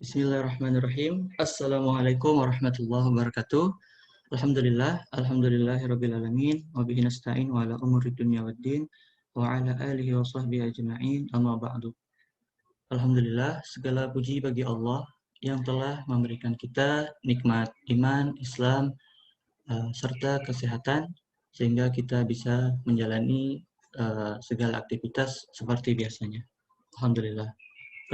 Bismillahirrahmanirrahim. Assalamualaikum warahmatullahi wabarakatuh. Alhamdulillahirabbil alamin wa bihi nasta'in wa ala umuri dunya waddin wa ala alihi wa sahbihi ajma'in. Amma ba'du. Alhamdulillah, segala puji bagi Allah yang telah memberikan kita nikmat iman, Islam, serta kesehatan sehingga kita bisa menjalani segala aktivitas seperti biasanya. Alhamdulillah.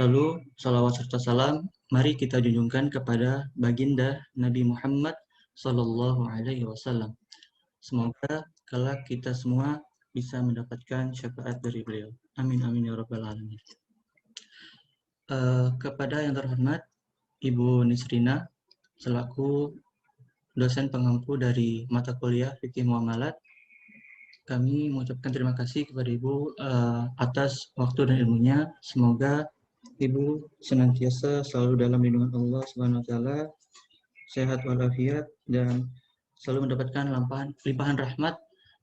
Lalu, salawat serta salam, mari kita junjungkan kepada baginda Nabi Muhammad Sallallahu Alaihi Wasallam. Semoga kelak kita semua bisa mendapatkan syafaat dari beliau. Amin amin ya rabbal alamin. Kepada yang terhormat Ibu Nisrina selaku dosen pengampu dari mata kuliah Fikih Muamalat, kami mengucapkan terima kasih kepada Ibu atas waktu dan ilmunya. Semoga Ibu senantiasa selalu dalam lindungan Allah Subhanahu wa taala, sehat walafiat dan selalu mendapatkan limpahan rahmat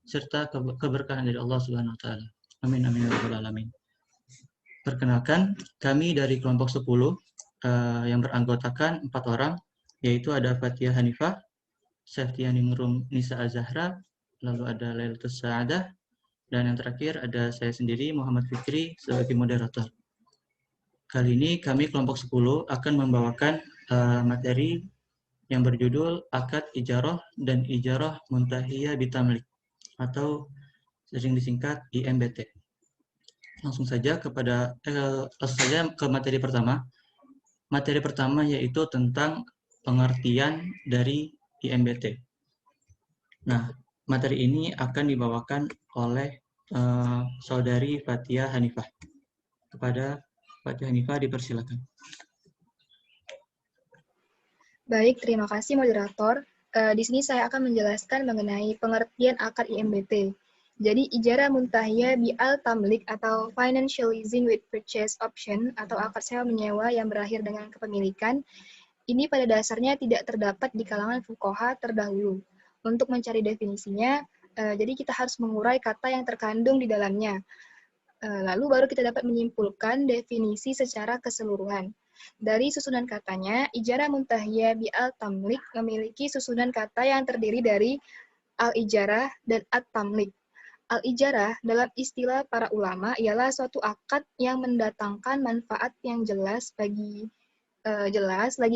serta keberkahan dari Allah Subhanahu wa taala. Amin amin ya rabbal alamin. Perkenalkan, kami dari kelompok 10 yang beranggotakan 4 orang, yaitu ada Fathia Hanifah, Seftiani Nurul Nisa Az-Zahra, lalu ada Lailatul Sa'adah, dan yang terakhir ada saya sendiri Muhammad Fikri sebagai moderator. Kali ini kami kelompok 10 akan membawakan materi yang berjudul Akad Ijarah dan Ijarah Muntahiyah Bitamlik atau sering disingkat IMBT. Langsung saja ke materi pertama. Materi pertama yaitu tentang pengertian dari IMBT. Nah, materi ini akan dibawakan oleh saudari Fathia Hanifah. Kepada Fathia Hanifah dipersilakan. Baik, terima kasih moderator. Di sini saya akan menjelaskan mengenai pengertian akad IMBT. Jadi, ijarah muntahiyah bi'al tamlik atau financial leasing with purchase option atau akad sewa menyewa yang berakhir dengan kepemilikan, ini pada dasarnya tidak terdapat di kalangan fuqaha terdahulu. Untuk mencari definisinya, jadi kita harus mengurai kata yang terkandung di dalamnya. Lalu baru kita dapat menyimpulkan definisi secara keseluruhan. Dari susunan katanya, ijarah muntahiyah bi'al tamlik memiliki susunan kata yang terdiri dari al-ijarah dan at-tamlik. Al-ijarah dalam istilah para ulama ialah suatu akad yang mendatangkan manfaat yang jelas lagi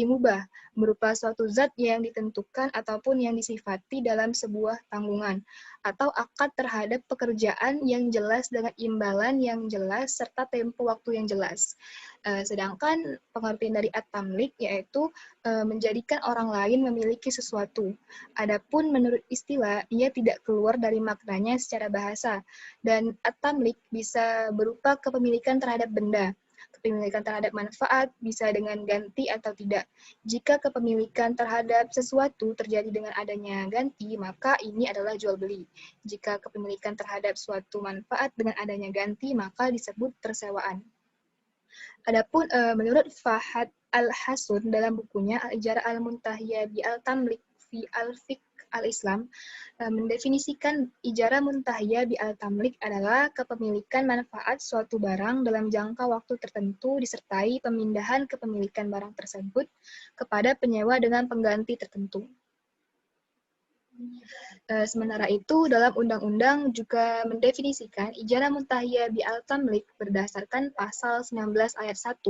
mubah, berupa suatu zat yang ditentukan ataupun yang disifati dalam sebuah tanggungan, atau akad terhadap pekerjaan yang jelas dengan imbalan yang jelas serta tempo waktu yang jelas. Sedangkan pengertian dari at-tamlik yaitu menjadikan orang lain memiliki sesuatu. Adapun menurut istilah, ia tidak keluar dari maknanya secara bahasa, dan at-tamlik bisa berupa kepemilikan terhadap benda. Kepemilikan terhadap manfaat bisa dengan ganti atau tidak. Jika kepemilikan terhadap sesuatu terjadi dengan adanya ganti, maka ini adalah jual beli. Jika kepemilikan terhadap suatu manfaat dengan adanya ganti, maka disebut persewaan. Adapun menurut Fahad Al-Hasun dalam bukunya Al-Ijarah Al-Muntahiyah Bi'al-Tamlik fi Al-Fiqh Al-Islam, mendefinisikan ijarah muntahiyah bi'al-tamlik adalah kepemilikan manfaat suatu barang dalam jangka waktu tertentu disertai pemindahan kepemilikan barang tersebut kepada penyewa dengan pengganti tertentu. Sementara itu, dalam undang-undang juga mendefinisikan ijarah muntahiyah bi'al-tamlik berdasarkan pasal 19 ayat 1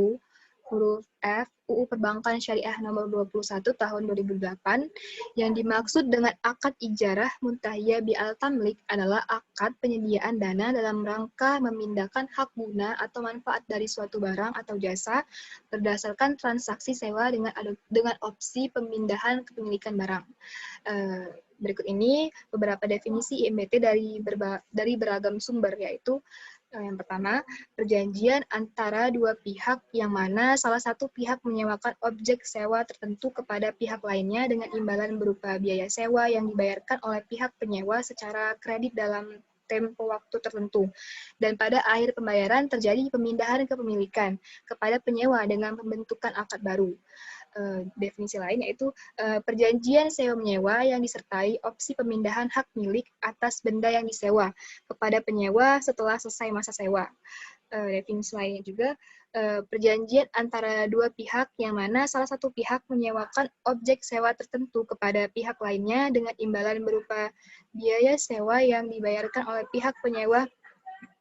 huruf F UU Perbankan Syariah nomor 21 tahun 2008, yang dimaksud dengan akad ijarah muntahiyah bi'al-tamlik adalah akad penyediaan dana dalam rangka memindahkan hak guna atau manfaat dari suatu barang atau jasa berdasarkan transaksi sewa dengan opsi pemindahan kepemilikan barang. Berikut ini beberapa definisi IMBT dari beragam sumber, yaitu yang pertama, perjanjian antara dua pihak yang mana salah satu pihak menyewakan objek sewa tertentu kepada pihak lainnya dengan imbalan berupa biaya sewa yang dibayarkan oleh pihak penyewa secara kredit dalam tempo waktu tertentu. Dan pada akhir pembayaran terjadi pemindahan kepemilikan kepada penyewa dengan pembentukan akad baru. Definisi lain yaitu perjanjian sewa-menyewa yang disertai opsi pemindahan hak milik atas benda yang disewa kepada penyewa setelah selesai masa sewa. definisi lainnya juga, perjanjian antara dua pihak yang mana salah satu pihak menyewakan objek sewa tertentu kepada pihak lainnya dengan imbalan berupa biaya sewa yang dibayarkan oleh pihak penyewa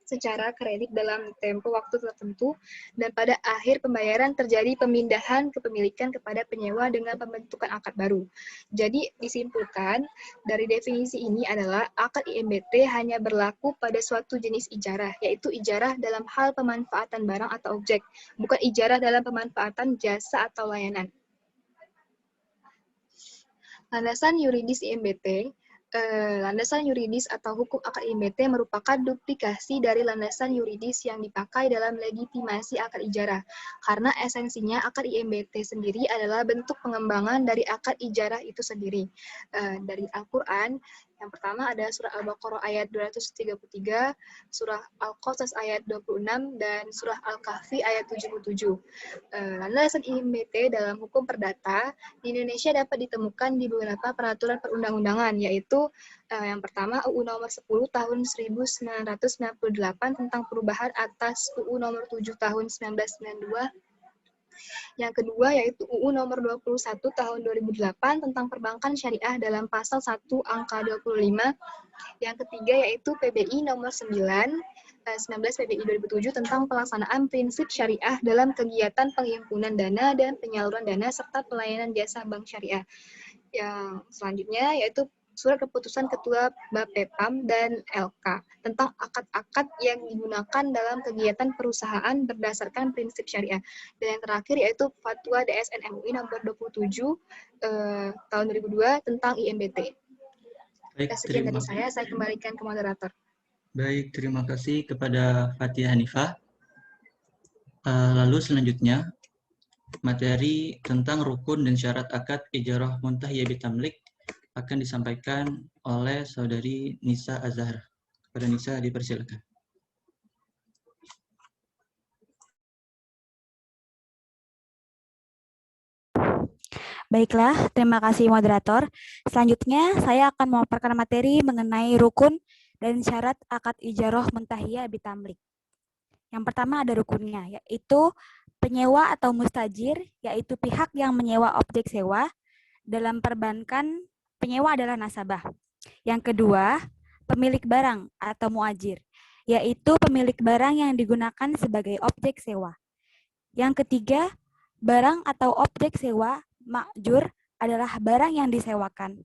secara kredit dalam tempo waktu tertentu, dan pada akhir pembayaran terjadi pemindahan kepemilikan kepada penyewa dengan pembentukan akad baru. Jadi disimpulkan dari definisi ini adalah akad IMBT hanya berlaku pada suatu jenis ijarah, yaitu ijarah dalam hal pemanfaatan barang atau objek, bukan ijarah dalam pemanfaatan jasa atau layanan. Landasan yuridis IMBT. Landasan yuridis atau hukum akad IMBT merupakan duplikasi dari landasan yuridis yang dipakai dalam legitimasi akad ijarah. Karena esensinya akad IMBT sendiri adalah bentuk pengembangan dari akad ijarah itu sendiri. Dari Al-Quran, yang pertama ada surah Al-Baqarah ayat 233, surah Al-Qasas ayat 26, dan surah Al-Kahfi ayat 77. Landasan IMBT dalam hukum perdata di Indonesia dapat ditemukan di beberapa peraturan perundang-undangan, yaitu yang pertama UU nomor 10 tahun 1998 tentang perubahan atas UU nomor 7 tahun 1992. Yang kedua yaitu UU nomor 21 tahun 2008 tentang perbankan syariah dalam pasal 1 angka 25. Yang ketiga yaitu PBI nomor 19 PBI 2007 tentang pelaksanaan prinsip syariah dalam kegiatan penghimpunan dana dan penyaluran dana serta pelayanan jasa bank syariah. Yang selanjutnya yaitu Surat Keputusan Ketua Bapepam dan LK tentang akad-akad yang digunakan dalam kegiatan perusahaan berdasarkan prinsip syariah. Dan yang terakhir yaitu Fatwa DSN MUI nomor 27 tahun 2002 tentang IMBT. Baik, Sekian dari saya kembalikan ke moderator. Baik, terima kasih kepada Fathia Hanifah. Lalu selanjutnya, materi tentang rukun dan syarat akad ijarah muntahiyah bitamlik akan disampaikan oleh saudari Nisa Azhar. Kepada Nisa dipersilakan. Baiklah, terima kasih moderator. Selanjutnya, saya akan memaparkan materi mengenai rukun dan syarat akad ijarah muntahiyah bitamlik. Yang pertama ada rukunnya, yaitu penyewa atau mustajir, yaitu pihak yang menyewa objek sewa. Dalam perbankan, penyewa adalah nasabah. Yang kedua, pemilik barang atau muajir, yaitu pemilik barang yang digunakan sebagai objek sewa. Yang ketiga, barang atau objek sewa ma'jur adalah barang yang disewakan.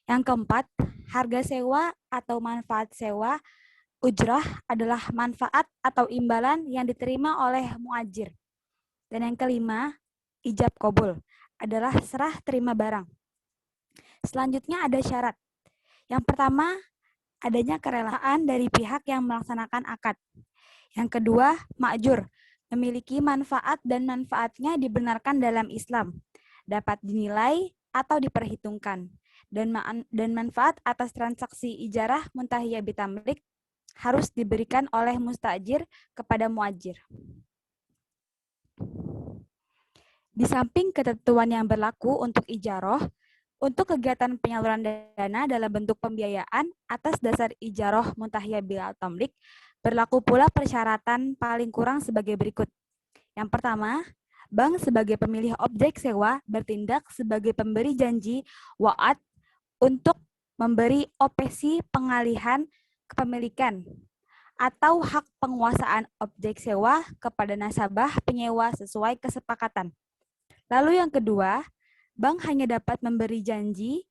Yang keempat, harga sewa atau manfaat sewa ujrah adalah manfaat atau imbalan yang diterima oleh muajir. Dan yang kelima, ijab qabul adalah serah terima barang. Selanjutnya ada syarat. Yang pertama, adanya kerelaan dari pihak yang melaksanakan akad. Yang kedua, ma'jur, memiliki manfaat dan manfaatnya dibenarkan dalam Islam, dapat dinilai atau diperhitungkan, dan manfaat atas transaksi ijarah muntahiyah bitamlik harus diberikan oleh mustajir kepada muajir. Di samping ketentuan yang berlaku untuk ijarah, untuk kegiatan penyaluran dana dalam bentuk pembiayaan atas dasar ijarah muntahiyah bitamlik, berlaku pula persyaratan paling kurang sebagai berikut. Yang pertama, bank sebagai pemilih objek sewa bertindak sebagai pemberi janji wa'ad untuk memberi opsi pengalihan kepemilikan atau hak penguasaan objek sewa kepada nasabah penyewa sesuai kesepakatan. Lalu yang kedua, bank hanya dapat memberi janji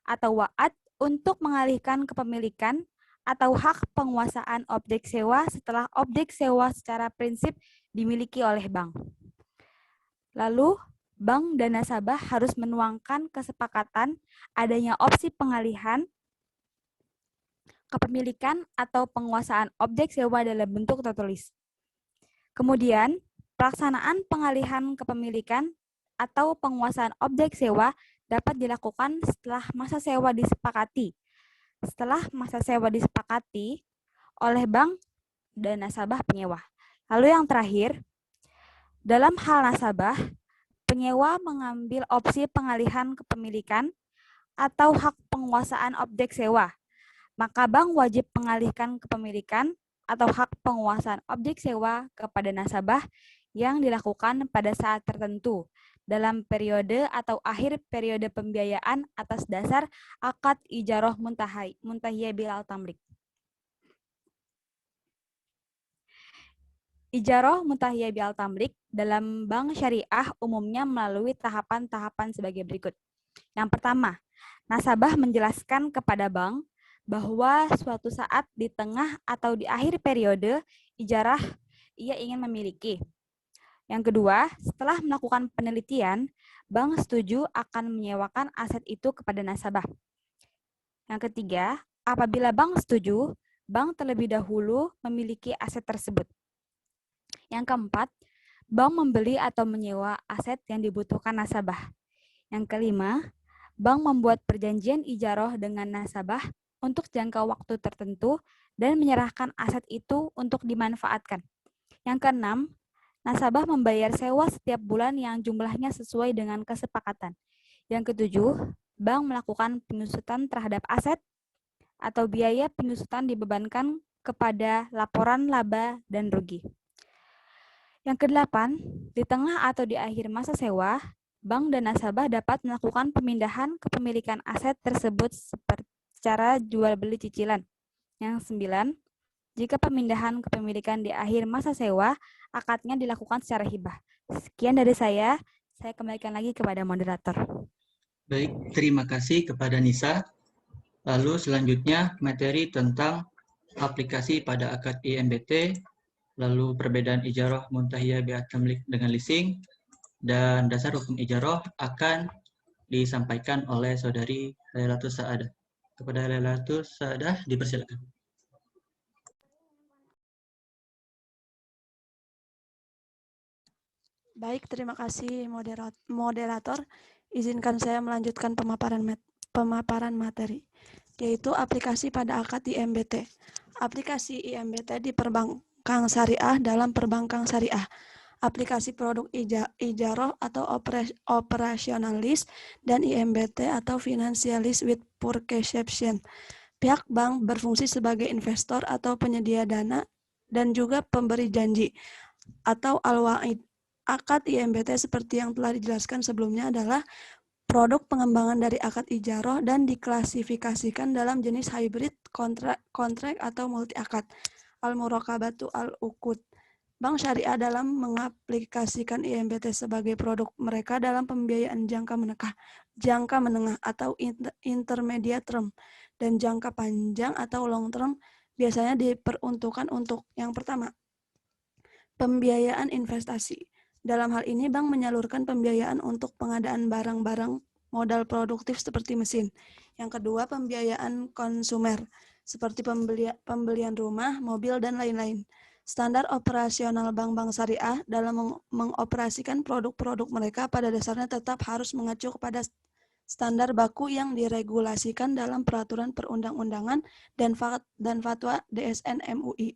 atau wa'ad untuk mengalihkan kepemilikan atau hak penguasaan objek sewa setelah objek sewa secara prinsip dimiliki oleh bank. Lalu, bank dan nasabah harus menuangkan kesepakatan adanya opsi pengalihan kepemilikan atau penguasaan objek sewa dalam bentuk tertulis. Kemudian, pelaksanaan pengalihan kepemilikan atau penguasaan objek sewa dapat dilakukan setelah masa sewa disepakati. Setelah masa sewa disepakati oleh bank dan nasabah penyewa. Lalu yang terakhir, dalam hal nasabah, penyewa mengambil opsi pengalihan kepemilikan atau hak penguasaan objek sewa. Maka bank wajib mengalihkan kepemilikan atau hak penguasaan objek sewa kepada nasabah yang dilakukan pada saat tertentu dalam periode atau akhir periode pembiayaan atas dasar akad ijarah muntahiyah bil tamlik. Ijarah muntahiyah bil tamlik dalam bank syariah umumnya melalui tahapan-tahapan sebagai berikut. Yang pertama, nasabah menjelaskan kepada bank bahwa suatu saat di tengah atau di akhir periode ijarah ia ingin memiliki. Yang kedua, setelah melakukan penelitian, bank setuju akan menyewakan aset itu kepada nasabah. Yang ketiga, apabila bank setuju, bank terlebih dahulu memiliki aset tersebut. Yang keempat, bank membeli atau menyewa aset yang dibutuhkan nasabah. Yang kelima, bank membuat perjanjian ijarah dengan nasabah untuk jangka waktu tertentu dan menyerahkan aset itu untuk dimanfaatkan. Yang keenam, nasabah membayar sewa setiap bulan yang jumlahnya sesuai dengan kesepakatan. Yang ketujuh, bank melakukan penyusutan terhadap aset atau biaya penyusutan dibebankan kepada laporan laba dan rugi. Yang kedelapan, di tengah atau di akhir masa sewa, bank dan nasabah dapat melakukan pemindahan kepemilikan aset tersebut secara jual beli cicilan. Yang sembilan, jika pemindahan kepemilikan di akhir masa sewa, akadnya dilakukan secara hibah. Sekian dari saya kembalikan lagi kepada moderator. Baik, terima kasih kepada Nisa. Lalu selanjutnya materi tentang aplikasi pada akad IMBT, lalu perbedaan ijarah muntahiyah bil tamlik dengan leasing, dan dasar hukum ijarah akan disampaikan oleh saudari Lailatul Sa'adah. Kepada Lailatul Sa'adah dipersilakan. Baik, terima kasih moderator. Izinkan saya melanjutkan pemaparan materi, yaitu aplikasi pada akad IMBT. Aplikasi IMBT di perbankan syariah dalam perbankan syariah. Aplikasi produk ijarah atau operational lease dan IMBT atau financial lease with purchase. Pihak bank berfungsi sebagai investor atau penyedia dana dan juga pemberi janji atau al-wa'id. Akad IMBT seperti yang telah dijelaskan sebelumnya adalah produk pengembangan dari akad ijarah dan diklasifikasikan dalam jenis hybrid, kontrak atau multi akad. Al-muraqabatu al-uqud. Bank syariah dalam mengaplikasikan IMBT sebagai produk mereka dalam pembiayaan jangka menengah atau intermediate term dan jangka panjang atau long term biasanya diperuntukkan untuk yang pertama, pembiayaan investasi. Dalam hal ini, bank menyalurkan pembiayaan untuk pengadaan barang-barang modal produktif seperti mesin. Yang kedua, pembiayaan konsumer, seperti pembelian rumah, mobil, dan lain-lain. Standar operasional bank-bank syariah dalam mengoperasikan produk-produk mereka pada dasarnya tetap harus mengacu kepada standar baku yang diregulasikan dalam peraturan perundang-undangan dan fatwa DSN MUI.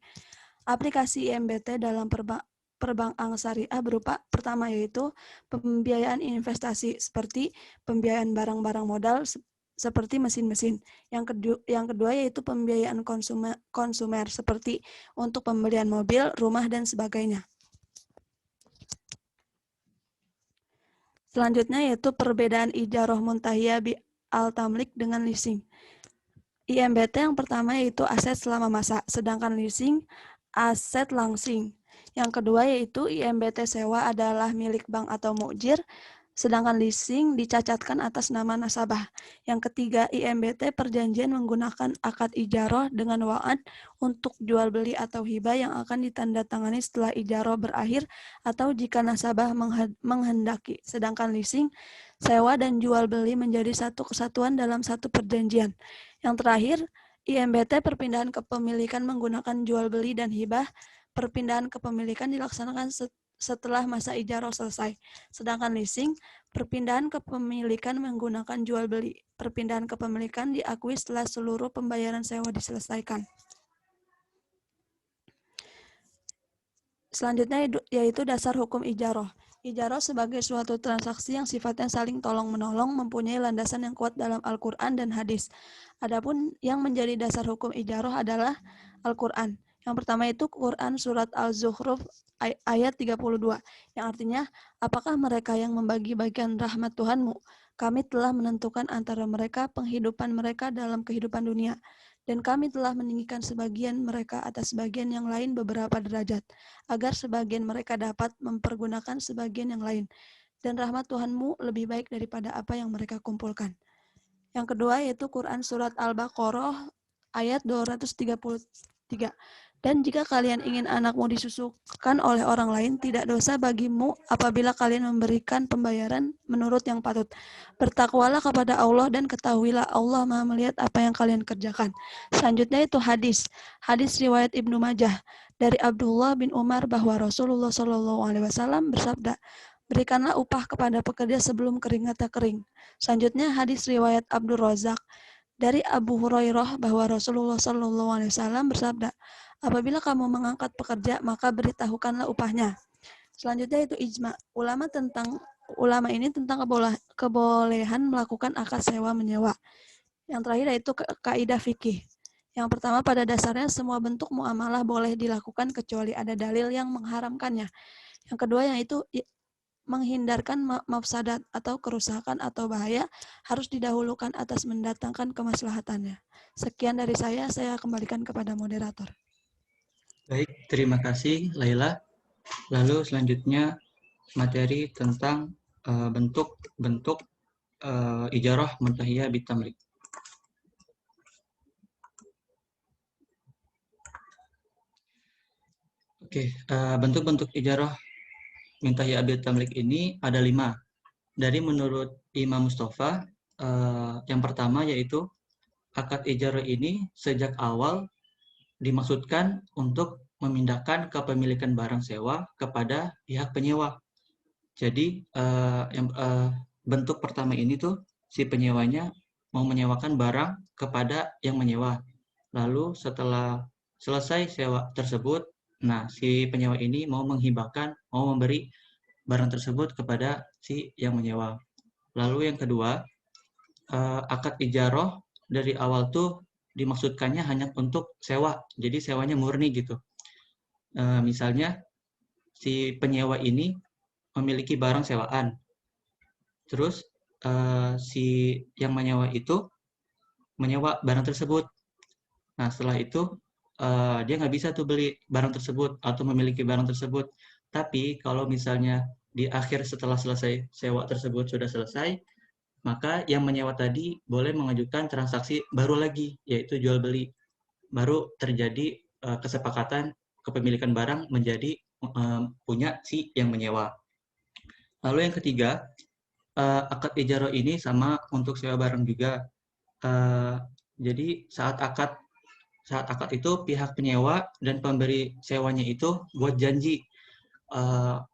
Aplikasi IMBT dalam perbankan syariah berupa pertama yaitu pembiayaan investasi seperti pembiayaan barang-barang modal seperti mesin-mesin. Yang kedua yaitu pembiayaan konsumer seperti untuk pembelian mobil, rumah, dan sebagainya. Selanjutnya yaitu perbedaan ijarah muntahiyah bil tamlik dengan leasing. IMBT yang pertama yaitu aset selama masa, sedangkan leasing aset langsing. Yang kedua yaitu IMBT sewa adalah milik bank atau mukjir, sedangkan leasing dicacatkan atas nama nasabah. Yang ketiga, IMBT perjanjian menggunakan akad ijarah dengan wa'ad untuk jual beli atau hibah yang akan ditandatangani setelah ijarah berakhir atau jika nasabah menghendaki. Sedangkan leasing, sewa dan jual beli menjadi satu kesatuan dalam satu perjanjian. Yang terakhir, IMBT perpindahan kepemilikan menggunakan jual beli dan hibah. Perpindahan kepemilikan dilaksanakan setelah masa ijarah selesai. Sedangkan leasing, perpindahan kepemilikan menggunakan jual beli. Perpindahan kepemilikan diakui setelah seluruh pembayaran sewa diselesaikan. Selanjutnya yaitu dasar hukum ijarah. Ijarah sebagai suatu transaksi yang sifatnya saling tolong-menolong mempunyai landasan yang kuat dalam Al-Quran dan hadis. Adapun yang menjadi dasar hukum ijarah adalah Al-Quran. Yang pertama itu Quran Surat Al-Zukhruf ayat 32, yang artinya, apakah mereka yang membagi-bagikan rahmat Tuhanmu? Kami telah menentukan antara mereka penghidupan mereka dalam kehidupan dunia, dan kami telah meninggikan sebagian mereka atas sebagian yang lain beberapa derajat, agar sebagian mereka dapat mempergunakan sebagian yang lain. Dan rahmat Tuhanmu lebih baik daripada apa yang mereka kumpulkan. Yang kedua yaitu Quran Surat Al-Baqarah ayat 233. Dan jika kalian ingin anakmu disusukan oleh orang lain, tidak dosa bagimu apabila kalian memberikan pembayaran menurut yang patut. Bertakwalah kepada Allah dan ketahuilah Allah Maha melihat apa yang kalian kerjakan. Selanjutnya itu hadis. Hadis riwayat Ibnu Majah dari Abdullah bin Umar bahwa Rasulullah SAW bersabda, berikanlah upah kepada pekerja sebelum keringatnya kering. Selanjutnya hadis riwayat Abdul Razak dari Abu Hurairah bahwa Rasulullah SAW bersabda, apabila kamu mengangkat pekerja, maka beritahukanlah upahnya. Selanjutnya itu ijma. Ulama ini tentang kebolehan melakukan akad sewa menyewa. Yang terakhir yaitu kaidah fikih. Yang pertama, pada dasarnya semua bentuk muamalah boleh dilakukan kecuali ada dalil yang mengharamkannya. Yang kedua yaitu menghindarkan mafsadat atau kerusakan atau bahaya harus didahulukan atas mendatangkan kemaslahatannya. Sekian dari saya kembalikan kepada moderator. Baik, terima kasih Laila. Lalu selanjutnya materi tentang bentuk-bentuk ijarah muntahiyah bitamlik. Oke, bentuk-bentuk ijarah muntahiyah bitamlik ini ada 5. Dari menurut Imam Mustafa, yang pertama yaitu akad ijarah ini sejak awal dimaksudkan untuk memindahkan kepemilikan barang sewa kepada pihak penyewa. Jadi bentuk pertama ini tuh si penyewanya mau menyewakan barang kepada yang menyewa. Lalu setelah selesai sewa tersebut, nah si penyewa ini mau menghibahkan, mau memberi barang tersebut kepada si yang menyewa. Lalu yang kedua, akad ijarah dari awal tuh dimaksudkannya hanya untuk sewa, jadi sewanya murni gitu. Misalnya si penyewa ini memiliki barang sewaan, terus si yang menyewa itu menyewa barang tersebut. Nah setelah itu dia nggak bisa tuh beli barang tersebut atau memiliki barang tersebut. Tapi kalau misalnya di akhir setelah selesai sewa tersebut sudah selesai, maka yang menyewa tadi boleh mengajukan transaksi baru lagi, yaitu jual beli. Baru terjadi kesepakatan kepemilikan barang menjadi punya si yang menyewa. Lalu yang ketiga, akad ijarah ini sama untuk sewa barang juga. Jadi saat akad itu pihak penyewa dan pemberi sewanya itu buat janji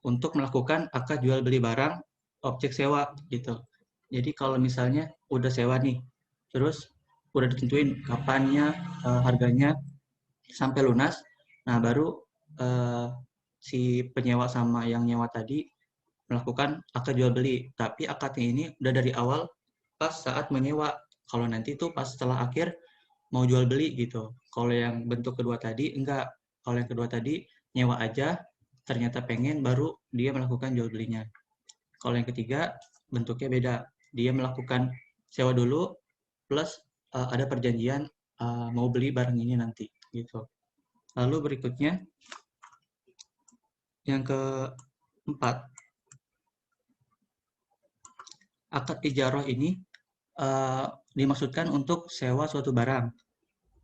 untuk melakukan akad jual beli barang objek sewa gitu. Jadi kalau misalnya udah sewa nih, terus udah ditentuin kapannya, harganya sampai lunas, nah baru si penyewa sama yang nyewa tadi melakukan akad jual beli. Tapi akadnya ini udah dari awal pas saat menyewa. Kalau nanti tuh pas setelah akhir mau jual beli gitu. Kalau yang bentuk kedua tadi enggak. Kalau yang kedua tadi nyewa aja, ternyata pengen baru dia melakukan jual belinya. Kalau yang ketiga bentuknya beda. Dia melakukan sewa dulu plus ada perjanjian mau beli barang ini nanti gitu. Lalu berikutnya yang keempat, akad ijarah ini dimaksudkan untuk sewa suatu barang.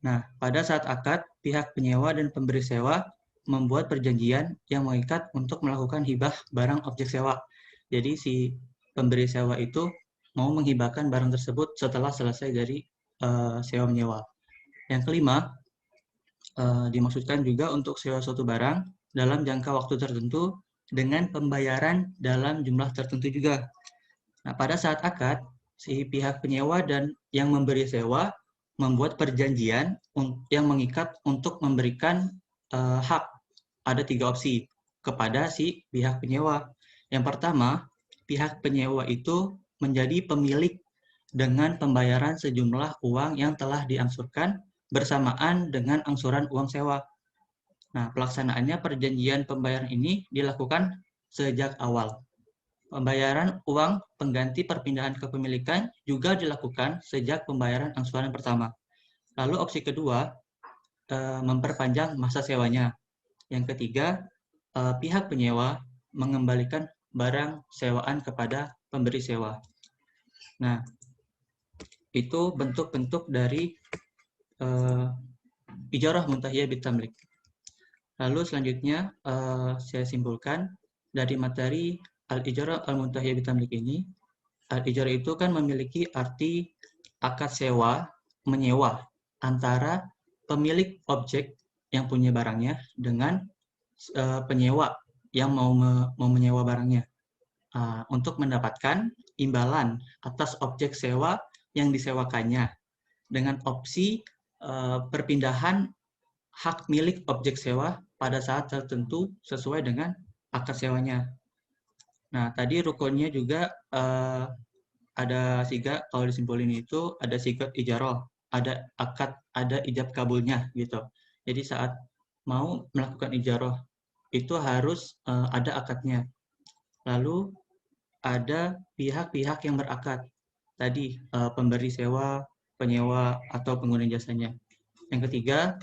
Nah, pada saat akad, pihak penyewa dan pemberi sewa membuat perjanjian yang mengikat untuk melakukan hibah barang objek sewa. Jadi si pemberi sewa itu mau menghibahkan barang tersebut setelah selesai dari sewa menyewa. Yang kelima, dimaksudkan juga untuk sewa suatu barang dalam jangka waktu tertentu dengan pembayaran dalam jumlah tertentu juga. Nah, pada saat akad, si pihak penyewa dan yang memberi sewa membuat perjanjian yang mengikat untuk memberikan hak. Ada 3 opsi kepada si pihak penyewa. Yang pertama, pihak penyewa itu menjadi pemilik dengan pembayaran sejumlah uang yang telah diangsurkan bersamaan dengan angsuran uang sewa. Nah, pelaksanaannya perjanjian pembayaran ini dilakukan sejak awal. Pembayaran uang pengganti perpindahan kepemilikan juga dilakukan sejak pembayaran angsuran pertama. Lalu opsi kedua, memperpanjang masa sewanya. Yang ketiga, pihak penyewa mengembalikan barang sewaan kepada pemberi sewa. Nah, itu bentuk-bentuk dari ijarah muntahiyah bitamlik. Lalu selanjutnya saya simpulkan dari materi al-ijarah al-muntahiyah bitamlik ini, al-ijarah itu kan memiliki arti akad sewa menyewa antara pemilik objek yang punya barangnya dengan penyewa yang mau menyewa barangnya untuk mendapatkan imbalan atas objek sewa yang disewakannya dengan opsi perpindahan hak milik objek sewa pada saat tertentu sesuai dengan akad sewanya. Nah, tadi rukunnya juga ada 3, kalau disimpulin itu ada sigat ijarah, ada akad, ada ijab kabulnya gitu. Jadi saat mau melakukan ijarah itu harus ada akadnya. Lalu ada pihak-pihak yang berakad. Tadi pemberi sewa, penyewa, atau pengguna jasanya. Yang ketiga,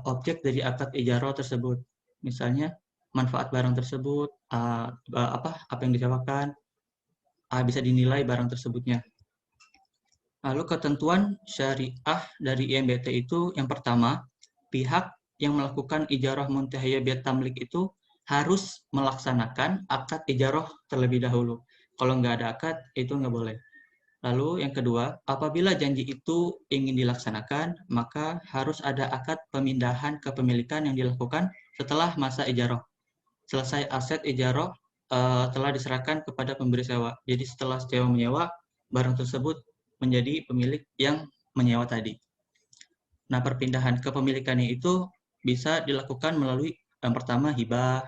objek dari akad ijarah tersebut. Misalnya manfaat barang tersebut, apa yang disewakan, bisa dinilai barang tersebutnya. Lalu ketentuan syariah dari IMBT itu yang pertama, pihak yang melakukan ijarah muntahiyah bitamlik itu harus melaksanakan akad ijarah terlebih dahulu. Kalau nggak ada akad, itu nggak boleh. Lalu yang kedua, apabila janji itu ingin dilaksanakan, maka harus ada akad pemindahan kepemilikan yang dilakukan setelah masa ijarah. Selesai aset ijarah telah diserahkan kepada pemberi sewa. Jadi setelah sewa menyewa, barang tersebut menjadi pemilik yang menyewa tadi. Nah, perpindahan kepemilikannya itu bisa dilakukan melalui yang pertama hibah,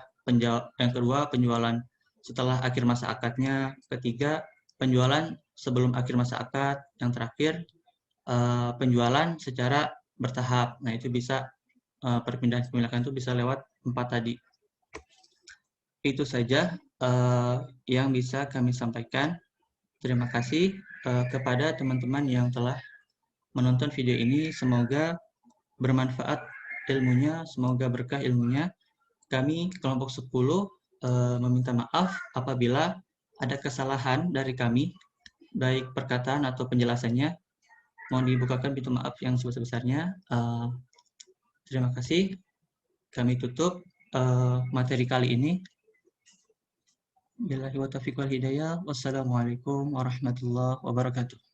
yang kedua penjualan setelah akhir masa akadnya, ketiga penjualan sebelum akhir masa akad, yang terakhir penjualan secara bertahap. Nah, itu bisa perpindahan kepemilikan itu bisa lewat 4 tadi. Itu saja yang bisa kami sampaikan. Terima kasih kepada teman-teman yang telah menonton video ini. Semoga bermanfaat ilmunya, semoga berkah ilmunya. Kami kelompok 10 meminta maaf apabila ada kesalahan dari kami, baik perkataan atau penjelasannya. Mohon dibukakan pintu maaf yang sebesar-besarnya. Terima kasih. Kami tutup materi kali ini. Billahi wa taufiq wal hidayah. Wassalamualaikum warahmatullahi wabarakatuh.